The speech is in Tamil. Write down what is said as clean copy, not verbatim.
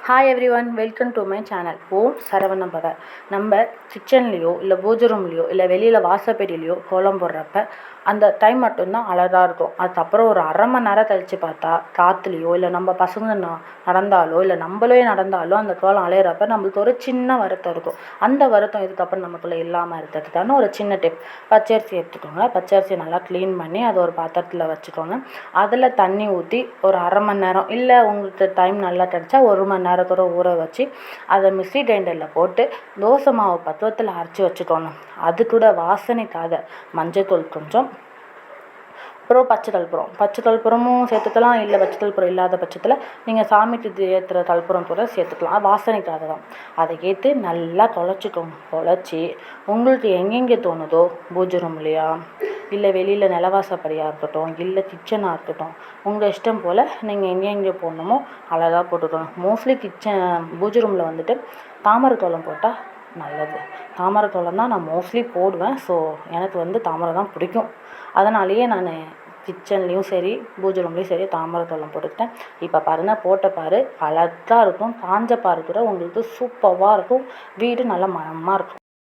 Hi everyone, welcome to my channel. ஓம் சரவணம் பவ. நம்ம கிச்சன்லேயோ இல்லை பூஜை ரூம்லேயோ இல்லை வெளியில் வாசப்படியிலையோ கோலம் போடுறப்ப அந்த டைம் மட்டும்தான் அழகாக இருக்கும். அதுக்கப்புறம் ஒரு அரை மணி நேரம் கழித்து பார்த்தா காற்றுலையோ இல்லை நம்ம பசங்க நடந்தாலோ இல்லை நம்மளே நடந்தாலோ அந்த கோலம் அலையிறப்ப நம்மளுக்கு ஒரு சின்ன வருத்தம் இருக்கும். அந்த வருத்தம் இதுக்கப்புறம் நமக்குள்ளே இல்லாமல் இருக்கிறதுக்கான ஒரு சின்ன டிப். பச்சரிசி எடுத்துக்கோங்க. பச்சரிசியை நல்லா க்ளீன் பண்ணி அதை ஒரு பாத்திரத்தில் வச்சுக்கோங்க. அதில் தண்ணி ஊற்றி ஒரு அரை மணி நேரம் இல்லை உங்களுக்கு டைம் நல்லா கிடச்சா 1 மணி நேரத்தோட ஊற வச்சு அதை மிக்ஸி கிரைண்டரில் போட்டு தோசை மாவு பக்குவத்தில் அரைச்சி வச்சுக்கோங்க. அது கூட வாசனைக்காக மஞ்சள்தூள் கொஞ்சம், அப்புறம் பச்சை கற்பூரமும் சேர்த்துக்கலாம். இல்லை பச்சை கற்பூரம் இல்லாத பட்சத்தில் நீங்கள் சாமிக்கு ஏற்றுற கற்பூரம் கூட சேர்த்துக்கலாம். வாசனைக்காக தான். அதை ஏற்று நல்லா தொலைச்சி உங்களுக்கு எங்கெங்கே தோணுதோ பூஜை ரூம்லையா இல்லை வெளியில் நிலவாசப்படியாக இருக்கட்டும் இல்லை கிச்சனாக இருக்கட்டும், உங்கள் இஷ்டம் போல் நீங்கள் எங்கெங்கே போடணுமோ அழகாக போட்டுக்கணும். மோஸ்ட்லி பூஜை ரூமில் வந்துட்டு தாமரை கோலம் போட்டால் நல்லது. தாமரை கோலம் தான் நான் மோஸ்ட்லி போடுவேன். ஸோ எனக்கு தாமரை தான் பிடிக்கும். அதனாலேயே நான் கிச்சன்லேயும் சரி பூஜை ரூம்லேயும் சரி தாமரை கோலம் போட்டுக்கிட்டேன். இப்போ பாருங்கள், போட்ட பாரு அழகாக இருக்கும். காஞ்ச பாரு கூட உங்களுக்கு சூப்பராக இருக்கும். வீடு நல்லா மனமாக இருக்கும்.